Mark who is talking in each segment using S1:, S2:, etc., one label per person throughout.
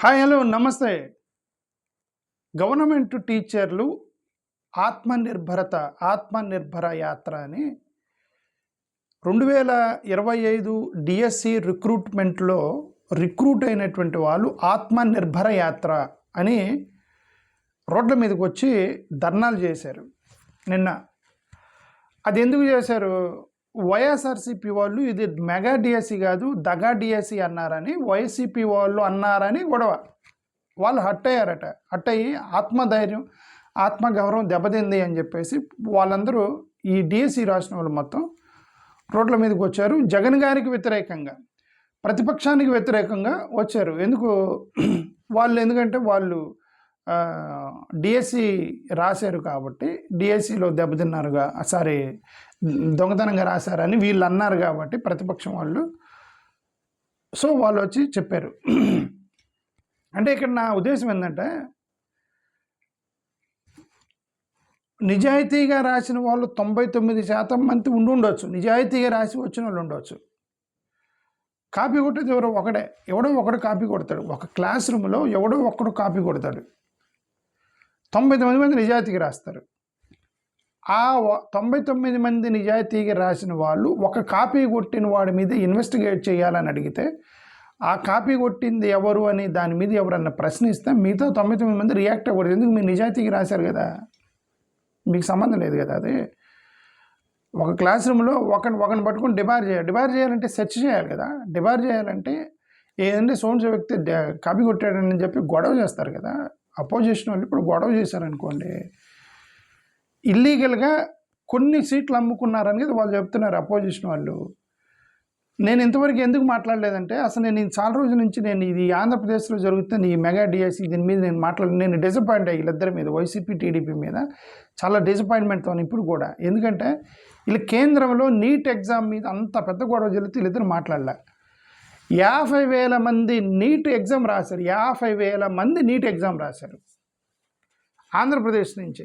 S1: Hi hello నమస్తే. Government టీచర్లు ఆత్మనిర్భర యాత్ర అని 2025 డిఎస్సి రిక్రూట్మెంట్లో రిక్రూట్ అయినటువంటి వాళ్ళు ఆత్మనిర్భర యాత్ర అని రోడ్ల మీదకి వచ్చి ధర్నాలు చేశారు నిన్న. అది ఎందుకు చేశారు? వైఎస్ఆర్సీపీ వాళ్ళు ఇది మెగా డిఎస్సి కాదు దగా డిఎస్సి అన్నారని వైసీపీ వాళ్ళు అన్నారని గొడవ. వాళ్ళు హట్ అయ్యి ఆత్మగౌరవం దెబ్బతింది అని చెప్పేసి వాళ్ళందరూ ఈ డిఎస్సి రాసిన వాళ్ళు మొత్తం రోడ్ల మీదకి వచ్చారు. జగన్ గారికి వ్యతిరేకంగా, ప్రతిపక్షానికి వ్యతిరేకంగా వచ్చారు. ఎందుకంటే వాళ్ళు డిఎస్సి రాశారు కాబట్టి, డిఎస్సిలో దెబ్బతిన్నారుగా, దొంగతనంగా రాశారని వీళ్ళు అన్నారు కాబట్టి ప్రతిపక్షం వాళ్ళు. సో వాళ్ళు వచ్చి చెప్పారు. అంటే ఇక్కడ నా ఉద్దేశం ఏంటంటే, నిజాయితీగా రాసిన వాళ్ళు 99% మంది ఉండొచ్చు, నిజాయితీగా రాసి వచ్చిన వాళ్ళు ఉండవచ్చు. కాపీ కొట్టేది ఎవడో ఒకడు కాపీ కొడతాడు. ఒక క్లాస్ రూమ్లో ఎవడో ఒక్కడు కాపీ కొడతాడు. 99 మంది నిజాయితీగా రాస్తారు. ఆ 99 మంది నిజాయితీగా రాసిన వాళ్ళు ఒక కాపీ కొట్టిన వాడి మీద ఇన్వెస్టిగేట్ చేయాలని అడిగితే, ఆ కాపీ కొట్టింది ఎవరు అని దాని మీద ఎవరన్నా ప్రశ్నిస్తే మిగతా 99 మంది రియాక్ట్ అవ్వకూడదు. ఎందుకు? మీరు నిజాయితీగా రాశారు కదా, మీకు సంబంధం లేదు కదా. అది ఒక క్లాస్ రూమ్లో ఒకరిని పట్టుకుని డిబార్ చేయాలంటే సెర్చ్ చేయాలి కదా. డిబార్ చేయాలంటే ఏదంటే సోన్స్ వ్యక్తి కాపీ కొట్టాడని చెప్పి గొడవ చేస్తారు కదా. అపోజిషన్ వాళ్ళు ఇప్పుడు గొడవ చేశారనుకోండి, ఇల్లీగల్గా కొన్ని సీట్లు అమ్ముకున్నారని వాళ్ళు చెప్తున్నారు అపోజిషన్ వాళ్ళు. నేను ఇంతవరకు ఎందుకు మాట్లాడలేదంటే, అసలు నేను చాలా రోజుల నుంచి ఇది ఆంధ్రప్రదేశ్లో జరుగుతున్న ఈ మెగా డిఎస్సి దీని మీద నేను డిసప్పాయింట్ అయ్యి వీళ్ళిద్దరి మీద, వైసీపీ టీడీపీ మీద చాలా డిసప్పాయింట్మెంట్తో ఇప్పుడు కూడా. ఎందుకంటే వీళ్ళు కేంద్రంలో నీట్ ఎగ్జామ్ మీద అంత పెద్ద గొడవ జరిగితే వీళ్ళిద్దరు మాట్లాడలే. 50,000 మంది నీట్ ఎగ్జామ్ రాశారు. 50,000 మంది నీట్ ఎగ్జామ్ రాశారు ఆంధ్రప్రదేశ్ నుంచి.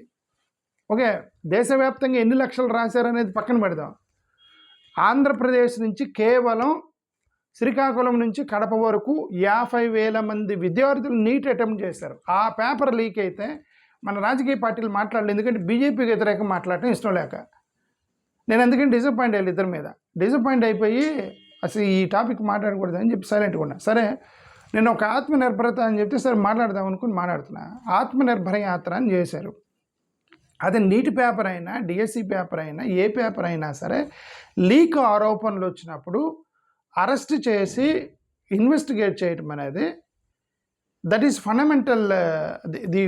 S1: ఓకే, దేశవ్యాప్తంగా ఎన్ని లక్షలు రాశారనేది పక్కన పెడదాం. ఆంధ్రప్రదేశ్ నుంచి కేవలం శ్రీకాకుళం నుంచి కడప వరకు 50,000 మంది విద్యార్థులు నీట్ అటెంప్ట్ చేశారు. ఆ పేపర్ లీక్ అయితే మన రాజకీయ పార్టీలు మాట్లాడలేదు. ఎందుకంటే బీజేపీకి వ్యతిరేకంగా మాట్లాడటం ఇష్టం లేక. నేను ఎందుకంటే డిసప్పాయింట్ అయ్యాను ఇద్దరి మీద. డిసప్పాయింట్ అయిపోయి అసలు ఈ టాపిక్ మాట్లాడకూడదు అని చెప్పి సైలెంట్గా ఉన్నా. సరే, నేను ఒక ఆత్మనిర్భరత అని చెప్తే సరే మాట్లాడదాం అనుకుని మాట్లాడుతున్నా. ఆత్మనిర్భర యాత్ర అని చేశారు. అది నీట్ పేపర్ అయినా, డిఎస్సి పేపర్ అయినా, ఏ పేపర్ అయినా సరే లీక్ ఆరోపణలు వచ్చినప్పుడు అరెస్ట్ చేసి ఇన్వెస్టిగేట్ చేయటం అనేది that is fundamental. The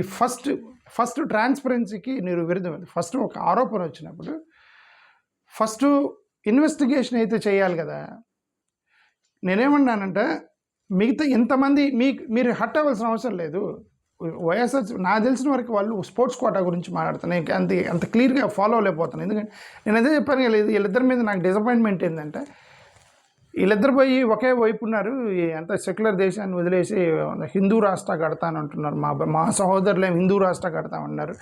S1: first ట్రాన్స్పరెన్సీకి మీరు విరుద్ధం. ఫస్ట్ ఒక ఆరోపణ వచ్చినప్పుడు ఫస్ట్ ఇన్వెస్టిగేషన్ అయితే చేయాలి కదా. నేనేమన్నానంటే, మిగతా ఇంతమంది మీరు హట్ అవ్వాల్సిన అవసరం లేదు. వైఎస్ఆర్ నాకు తెలిసిన వరకు వాళ్ళు స్పోర్ట్స్ కోటా గురించి మాట్లాడుతున్నాను. అంత క్లియర్గా ఫాలో అవ్వలేకపోతాను. ఎందుకంటే నేను అదే చెప్పాను కదా, వీళ్ళిద్దరి మీద నాకు డిసప్పాయింట్మెంట్ ఏంటంటే, వీళ్ళిద్దరు పోయి ఒకే వైపు ఉన్నారు. అంత సెక్యులర్ దేశాన్ని వదిలేసి హిందూ రాష్ట్ర కడతానంటున్నారు. మా సహోదరులు ఏమో హిందూ రాష్ట్ర కడతామన్నారు,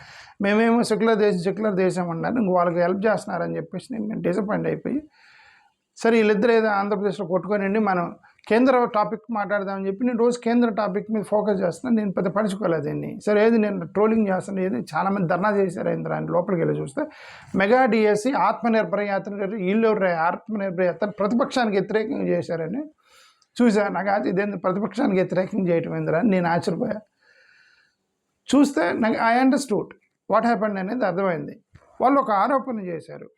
S1: మేమేమో సెక్యులర్ దేశం అన్నారు. ఇంక వాళ్ళకి హెల్ప్ చేస్తున్నారని చెప్పేసి నేను డిసప్పాయింట్ అయిపోయి, సరే వీళ్ళిద్దరు ఏదో ఆంధ్రప్రదేశ్లో కొట్టుకోనండి, మనం కేంద్ర టాపిక్ మాట్లాడదామని చెప్పి నేను రోజు కేంద్ర టాపిక్ మీద ఫోకస్ చేస్తున్నాను. నేను పెద్ద పడుచుకోలేదు దీన్ని. సరే, ఏది నేను ట్రోలింగ్ చేస్తాను, ఏది చాలామంది ధర్నా చేశారు ఆయన లోపలికి వెళ్ళి చూస్తే మెగా డిఎస్సి ఆత్మనిర్భర యాత్ర, వీళ్ళు ఆత్మనిర్భర యాత్ర ప్రతిపక్షానికి వ్యతిరేకంగా చేశారని చూసా. నాకు అది ఇదేంటి ప్రతిపక్షానికి వ్యతిరేకంగా చేయటం ఏందిరా అని నేను ఆశ్చర్యపోయా. చూస్తే నాకు ఐ అండర్స్టూడ్ వాట్ హ్యాపెండ్ అనేది అర్థమైంది. వాళ్ళు ఒక ఆరోపణ చేశారు.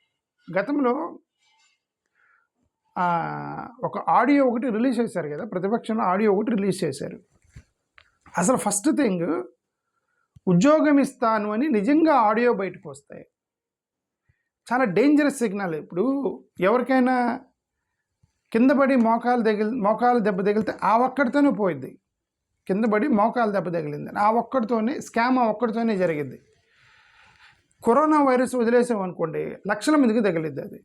S1: గతంలో ఒక ఆడియో ఒకటి రిలీజ్ చేశారు కదా, ప్రతిపక్షంలో ఆడియో ఒకటి రిలీజ్ చేశారు. అసలు ఫస్ట్ థింగ్, ఉద్యోగం ఇస్తాను అని నిజంగా ఆడియో బయటకు వస్తాయి, చాలా డేంజరస్ సిగ్నల్. ఇప్పుడు ఎవరికైనా కింద పడి మోకాలు దెబ్బ తగిలితే ఆ ఒక్కడితోనే పోయిద్ది. కింద పడి మోకాలు దెబ్బ తగిలింది ఆ ఒక్కడితోనే స్కామ్, ఆ ఒక్కడితోనే జరిగిద్ది. కరోనా వైరస్ వదిలేసామనుకోండి, లక్షల మందికి తగిలిద్ది. అది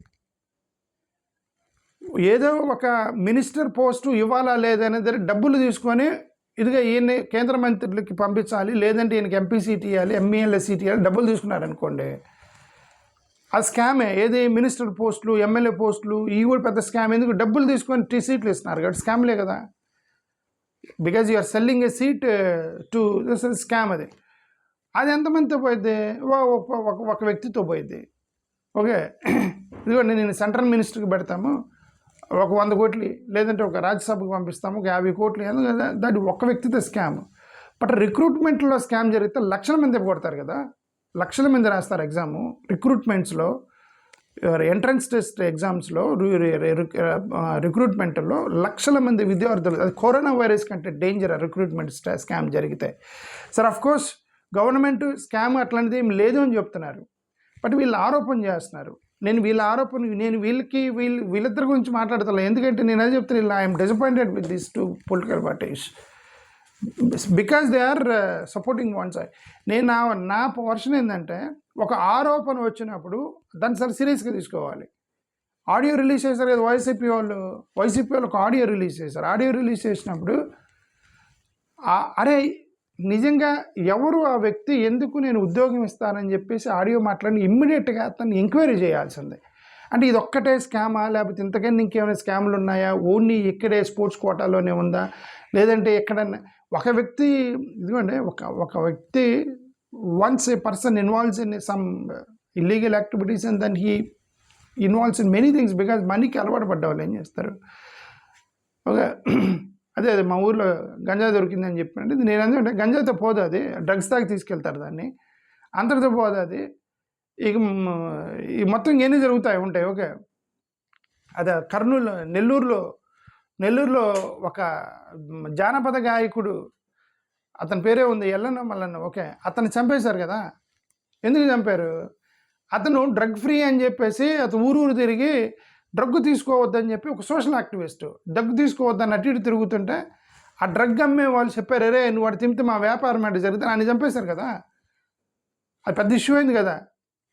S1: ఏదో ఒక మినిస్టర్ పోస్టు ఇవ్వాలా లేదనేది డబ్బులు తీసుకొని ఇదిగా ఈయన్ని కేంద్ర మంత్రులకి పంపించాలి, లేదంటే ఈయనకి ఎంపీ సీట్ ఇవ్వాలి, ఎంఈఎల్ఏ సీట్ ఇవ్వాలి, డబ్బులు తీసుకున్నారనుకోండి, ఆ స్కామే. ఏది మినిస్టర్ పోస్టులు, ఎమ్మెల్యే పోస్టులు, ఇవి కూడా పెద్ద స్కామ్. ఎందుకు? డబ్బులు తీసుకొని సీట్లు ఇస్తున్నారు కాబట్టి స్కామ్లే కదా. Because you are selling a seat to scam. అది ఎంతమందితో పోయిద్ది? ఒక వ్యక్తితో పోయిద్ది. ఓకే, ఇదిగోండి నేను సెంట్రల్ మినిస్టర్కి పెడతాము ఒక 100 కోట్లు, లేదంటే ఒక రాజ్యసభకు పంపిస్తాము ఒక 50 కోట్లు, దాని ఒక్క వ్యక్తితో స్కామ్. బట్ రిక్రూట్మెంట్లో స్కామ్ జరిగితే లక్షల మంది కొడతారు కదా, లక్షల మంది రాస్తారు ఎగ్జాము. రిక్రూట్మెంట్స్లో, ఎంట్రన్స్ టెస్ట్ ఎగ్జామ్స్లో, రిక్రూట్మెంట్లో లక్షల మంది విద్యార్థులు, అది కరోనా వైరస్ కంటే డేంజర్ రిక్రూట్మెంట్ స్కామ్ జరిగితే. సార్ అఫ్కోర్స్ గవర్నమెంట్ స్కామ్ అట్లాంటిది ఏం లేదు అని చెప్తున్నారు, బట్ వీళ్ళు ఆరోపణ చేస్తున్నారు. నేను వీళ్ళిద్దరి గురించి మాట్లాడతాను, ఎందుకంటే నేను అది చెప్తాను, I'm disappointed with this 2 political parties because they are supporting one side. నేను నా వర్షన్ ఏంటంటే, ఒక ఆరోపణ వచ్చినప్పుడు దాన్ని చాలా సీరియస్గా తీసుకోవాలి. ఆడియో రిలీజ్ చేశారు కదా వైసీపీ వాళ్ళు ఒక ఆడియో రిలీజ్ చేశారు. ఆడియో రిలీజ్ చేసినప్పుడు అరే నిజంగా ఎవరు ఆ వ్యక్తి, ఎందుకు నేను ఉద్యోగం ఇస్తానని చెప్పేసి ఆడియో మాట్లాడి ఇమ్మీడియట్గా అతన్ని ఎంక్వైరీ చేయాల్సిందే. అంటే ఇది ఒక్కటే స్కామా, లేకపోతే ఇంతకన్నా ఇంకేమైనా స్కామ్లు ఉన్నాయా, ఓన్లీ ఇక్కడే స్పోర్ట్స్ కోటాలోనే ఉందా, లేదంటే ఎక్కడన్నా ఒక వ్యక్తి, ఇదిగోండి ఒక వ్యక్తి once a person involves in some illegal activities and then he involves in many things because మనీకి అలవాటు పడ్డ వాళ్ళు ఏం చేస్తారు. ఓకే, అదే మా ఊర్లో గంజా దొరికిందని చెప్పినట్టు, ఇది నేను ఎందుకంటే గంజాతో పోదు, అది డ్రగ్స్ తాగి తీసుకెళ్తారు దాన్ని, అంతటితో పోదు అది. ఇక ఈ మొత్తం ఎన్ని ఉంటాయి. ఓకే, అదే నెల్లూరులో ఒక జానపద గాయకుడు, అతని పేరే ఉంది ఎల్లన్న మల్లన్న. ఓకే, అతన్ని చంపేశారు కదా. ఎందుకు చంపారు? అతను డ్రగ్ ఫ్రీ అని చెప్పేసి అతను ఊరు తిరిగి డ్రగ్ తీసుకోవద్దని చెప్పి, ఒక సోషల్ యాక్టివిస్ట్ డ్రగ్ తీసుకోవద్దని అటు ఇటు తిరుగుతుంటే ఆ డ్రగ్ అమ్మే వాళ్ళు చెప్పారు, అరే నువ్వు వాడు తింటే మా వ్యాపారం అంటే జరిగితే ఆయన చంపేశారు కదా. అది పెద్ద ఇష్యూ అయింది కదా,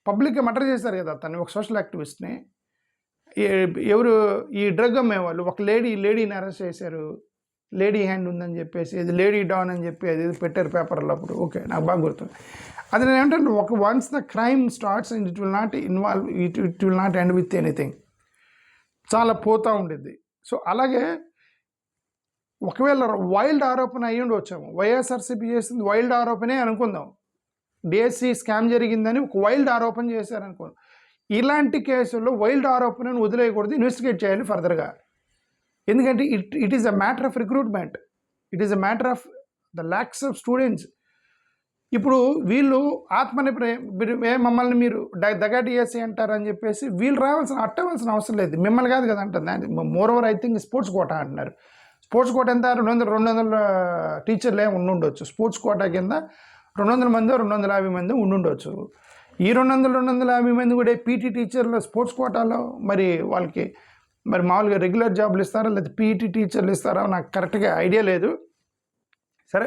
S1: పబ్లిక్గా మర్డర్ చేశారు కదా అతన్ని, ఒక సోషల్ యాక్టివిస్ట్ని. ఎవరు ఈ డ్రగ్ అమ్మేవాళ్ళు, ఒక లేడీని అరెస్ట్ చేశారు, లేడీ హ్యాండ్ ఉందని చెప్పేసి, ఇది లేడీ డాన్ అని చెప్పి అది పెట్టారు పేపర్లో అప్పుడు. ఓకే, నాకు బాగా గుర్తుంది. అది నేను ఏంటంటే, once the crime starts and it will not end with anything, చాలా పోతూ ఉండేది. సో అలాగే ఒకవేళ వైల్డ్ ఆరోపణ అయ్యి ఉండవచ్చాము, వైఎస్ఆర్సీపీ చేసింది వైల్డ్ ఆరోపణే అనుకుందాం, డిఎస్సి స్కామ్ జరిగిందని ఒక వైల్డ్ ఆరోపణ చేశారనుకో, ఇలాంటి కేసుల్లో వైల్డ్ ఆరోపణను వదిలేయకూడదు, ఇన్వెస్టిగేట్ చేయాలి ఫర్దర్గా. ఎందుకంటే it is a matter of recruitment, it is a matter of the lakhs of students. ఇప్పుడు వీళ్ళు మమ్మల్ని మీరు దగా డిఎస్సి అంటారని చెప్పేసి వీళ్ళు అట్టవలసిన అవసరం లేదు, మిమ్మల్ని కాదు కదా అంటుంది. Moreover I think sports quota అంటున్నారు. స్పోర్ట్స్ కోటా ఎంత 200 టీచర్లు ఉండుండొచ్చు. స్పోర్ట్స్ కోటా కింద 200 మంది 250 మంది ఉండుండొచ్చు. ఈ 250 మంది కూడా పీటీ టీచర్లు స్పోర్ట్స్ కోటాలో మరి వాళ్ళకి మరి మామూలుగా రెగ్యులర్ జాబ్లు ఇస్తారా, లేదా పీటీ టీచర్లు ఇస్తారా, నాకు కరెక్ట్గా ఐడియా లేదు. సరే,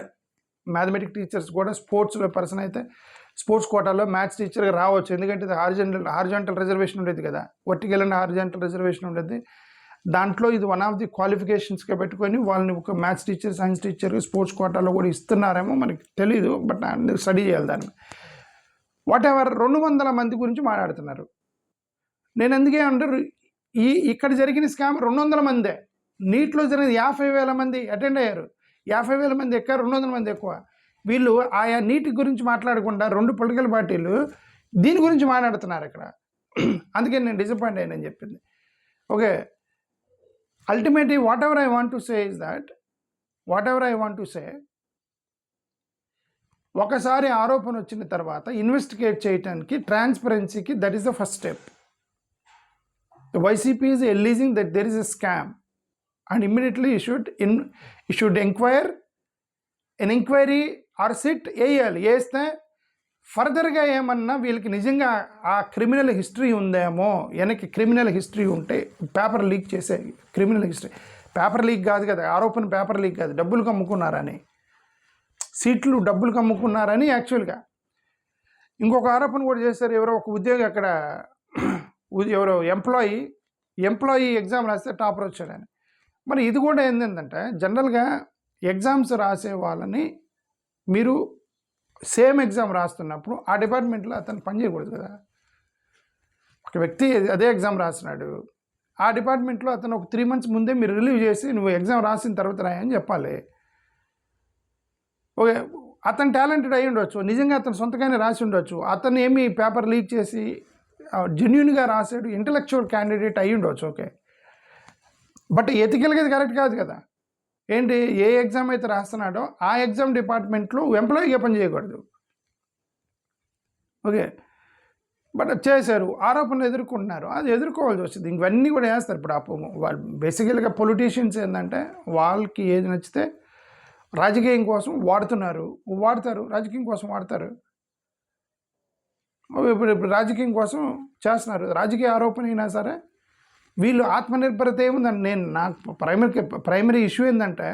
S1: మ్యాథమెటిక్స్ టీచర్స్ కూడా స్పోర్ట్స్లో పర్సన్ అయితే స్పోర్ట్స్ కోటాలో మ్యాథ్స్ టీచర్గా రావచ్చు, ఎందుకంటే ఇది హారిజాంటల్ రిజర్వేషన్ ఉండేది కదా, వర్టికల్ అండ్ హారిజాంటల్ రిజర్వేషన్ ఉండేది. దాంట్లో ఇది వన్ ఆఫ్ ది క్వాలిఫికేషన్స్గా పెట్టుకొని వాళ్ళని ఒక maths teacher, science teacher sports కోటాలో కూడా ఇస్తున్నారేమో మనకి తెలీదు, బట్ స్టడీ చేయాలి దాన్ని. వాట్ ఎవర్ 200 మంది గురించి మాట్లాడుతున్నారు. నేను ఎందుకే అంటారు, ఇక్కడ జరిగిన స్కామ్ 200 మందే. నీట్లో జరిగిన 50,000 మంది అటెండ్ అయ్యారు, 50,000 మంది ఎక్కువ, 200 మంది ఎక్కువ. వీళ్ళు ఆయా నీటి గురించి మాట్లాడకుండా 2 పొలిటికల్ పార్టీలు దీని గురించి మాట్లాడుతున్నారు ఇక్కడ. అందుకే నేను డిసప్పాయింట్ అయ్యానని చెప్పింది. Okay, ultimately whatever I want to say is that, ఒకసారి ఆరోపణ వచ్చిన తర్వాత ఇన్వెస్టిగేట్ చేయడానికి, ట్రాన్స్పరెన్సీకి, that is the first step. The YCP is alleging that there is a scam, and immediately you should inquire, an inquiry or sit వేస్తే ఫర్దర్గా ఏమన్నా వీళ్ళకి నిజంగా ఆ క్రిమినల్ హిస్టరీ ఉందేమో, వెనక్కి క్రిమినల్ హిస్టరీ ఉంటే, పేపర్ లీక్ చేసే క్రిమినల్ హిస్టరీ, పేపర్ లీక్ కాదు కదా ఆరోపణ, పేపర్ లీక్ కాదు, డబ్బులు కమ్ముకున్నారని, సీట్లు డబ్బులు కమ్ముకున్నారని. యాక్చువల్గా ఇంకొక ఆరోపణ కూడా చేశారు, ఎవరో ఒక ఉద్యోగి అక్కడ, ఎవరో ఎంప్లాయీ ఎగ్జామ్ రాస్తే టాపర్ వచ్చాడని. మరి ఇది కూడా ఏంటంటే, జనరల్గా ఎగ్జామ్స్ రాసే వాళ్ళని మీరు సేమ్ ఎగ్జామ్ రాస్తున్నప్పుడు ఆ డిపార్ట్మెంట్లో అతను పనిచేయకూడదు కదా. ఒక వ్యక్తి అదే ఎగ్జామ్ రాసినాడు, ఆ డిపార్ట్మెంట్లో అతను ఒక 3 months ముందే మీరు రిలీవ్ చేసి నువ్వు ఎగ్జామ్ రాసిన తర్వాత రాయని చెప్పాలి. ఓకే, అతను టాలెంటెడ్ అయి ఉండొచ్చు, నిజంగా అతను సొంతగానే రాసి ఉండొచ్చు, అతను ఏమి పేపర్ లీక్ చేసి జెన్యున్గా రాసాడు, ఇంటలెక్చువల్ క్యాండిడేట్ అయి ఉండొచ్చు. ఓకే, బట్ ఎథికల్గా ఇది కరెక్ట్ కాదు కదా. ఏంటి, ఏ ఎగ్జామ్ అయితే రాస్తున్నాడో ఆ ఎగ్జామ్ డిపార్ట్మెంట్లో ఎంప్లాయీగా పని చేయకూడదు. ఓకే, బట్ చేశారు, ఆరోపణలు ఎదుర్కొంటున్నారు, అది ఎదుర్కోవాల్సి వస్తుంది. ఇవన్నీ కూడా వేస్తారు. ఇప్పుడు వాళ్ళు బేసికల్గా పొలిటీషియన్స్ ఏంటంటే వాళ్ళకి ఏది నచ్చితే రాజకీయం కోసం వాడతారు, రాజకీయం కోసం వాడతారు. ఇప్పుడు రాజకీయం కోసం చేస్తున్నారు, రాజకీయ ఆరోపణ అయినా సరే వీళ్ళు ఆత్మనిర్భరత ఏముందండి. నాకు ప్రైమరీ ఇష్యూ ఏంటంటే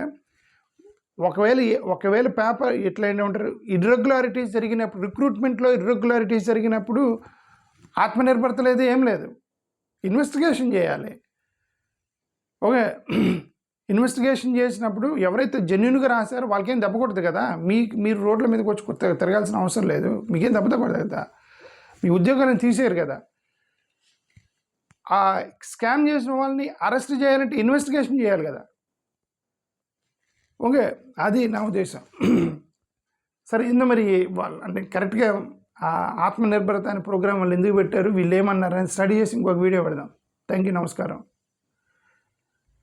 S1: ఒకవేళ పేపర్ ఇట్లా ఏంటంటారు, ఇర్రెగ్యులారిటీస్ జరిగినప్పుడు, రిక్రూట్మెంట్లో ఇర్రెగ్యులారిటీస్ జరిగినప్పుడు ఆత్మనిర్భరత లేదు, ఏం లేదు. ఇన్వెస్టిగేషన్ చేయాలి. ఓకే, ఇన్వెస్టిగేషన్ చేసినప్పుడు ఎవరైతే జెన్యున్గా రాశారో వాళ్ళకేం దెబ్బకూడదు కదా. మీరు రోడ్ల మీదకి వచ్చి తిరగాల్సిన అవసరం లేదు, మీకేం దెబ్బకూడదు కదా, మీ ఉద్యోగాలను తీసేయరు కదా. ఆ స్కామ్ చేసిన వాళ్ళని అరెస్ట్ చేయాలంటే ఇన్వెస్టిగేషన్ చేయాలి కదా. ఓకే, అది నా ఉద్దేశం. సరే, మరి వాళ్ళు అంటే కరెక్ట్గా ఆత్మనిర్భరత అనే ప్రోగ్రామ్ వాళ్ళు ఎందుకు పెట్టారు, వీళ్ళు ఏమన్నారని స్టడీ చేసి ఇంకొక వీడియో పెడదాం. థ్యాంక్ యూ, నమస్కారం.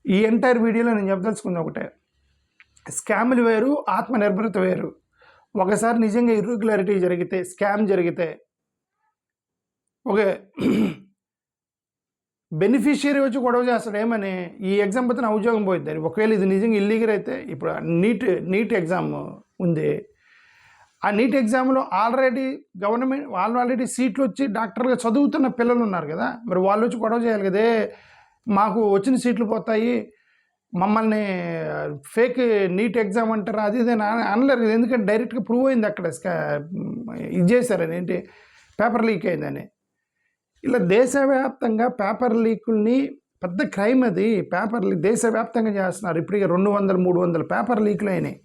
S1: ఈ ఎంటైర్ వీడియోలో నేను చెప్పదలుచుకుంది ఒకటే, స్కామ్లు వేరు, ఆత్మనిర్భరత వేరు. ఒకసారి నిజంగా ఇర్రెగ్యులారిటీ జరిగితే, స్కామ్ జరిగితే, ఓకే, బెనిఫిషియరీ వచ్చి గొడవ చేస్తాడు ఏమని, ఈ ఎగ్జామ్ పోతే నా ఉద్యోగం పోయిద్ది. ఒకవేళ ఇది నిజంగా ఇల్లీగల్ అయితే, ఇప్పుడు నీట్ ఎగ్జామ్ ఉంది, ఆ నీట్ ఎగ్జామ్లో ఆల్రెడీ సీట్లు వచ్చి డాక్టర్గా చదువుతున్న పిల్లలు ఉన్నారు కదా, మరి వాళ్ళు వచ్చి గొడవ చేయాలి కదే, మాకు వచ్చిన సీట్లు పోతాయి, మమ్మల్ని ఫేక్ నీట్ ఎగ్జామ్ అంటారు, అది ఇది అనలేరు కదా. ఎందుకంటే డైరెక్ట్గా ప్రూవ్ అయింది అక్కడ, ఇది చేశారని, ఏంటి, పేపర్ లీక్ అయిందని. ఇలా దేశవ్యాప్తంగా పేపర్ లీకుల్ని పెద్ద క్రైమ్ అది. పేపర్ లీక్ దేశవ్యాప్తంగా చేస్తున్నారు. ఇప్పుడు 200-300 పేపర్ లీకులు అయినాయి,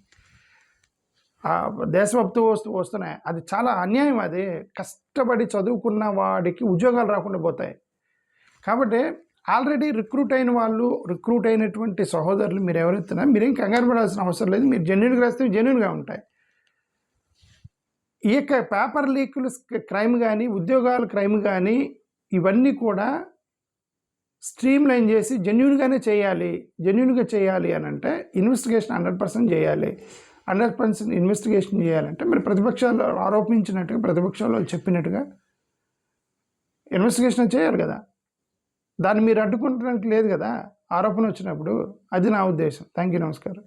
S1: దేశవ్యాప్తం వస్తున్నాయి. అది చాలా అన్యాయం. అది కష్టపడి చదువుకున్న వాడికి ఉద్యోగాలు రాకుండా పోతాయి. కాబట్టి ఆల్రెడీ రిక్రూట్ అయినటువంటి సహోదరులు మీరు ఎవరైతున్నా మీరేం కంగారు పడాల్సిన అవసరం లేదు. మీరు జెన్యున్గా రాస్తే జెన్యున్గా ఉంటాయి. ఈ యొక్క పేపర్ లీకులు క్రైమ్ కానీ, ఉద్యోగాల క్రైమ్ కానీ, ఇవన్నీ కూడా స్ట్రీమ్ లైన్ చేసి జెన్యున్గా చేయాలి అని అంటే ఇన్వెస్టిగేషన్ 100% చేయాలి. 100% ఇన్వెస్టిగేషన్ చేయాలంటే మరి ప్రతిపక్షాలు ఆరోపించినట్టుగా, ప్రతిపక్షాలు చెప్పినట్టుగా ఇన్వెస్టిగేషన్ చేయాలి కదా. దాన్ని మీరు అడ్డుకుంటడానికి లేదు కదా ఆరోపణ వచ్చినప్పుడు. అది నా ఉద్దేశం. థ్యాంక్ యూ, నమస్కారం.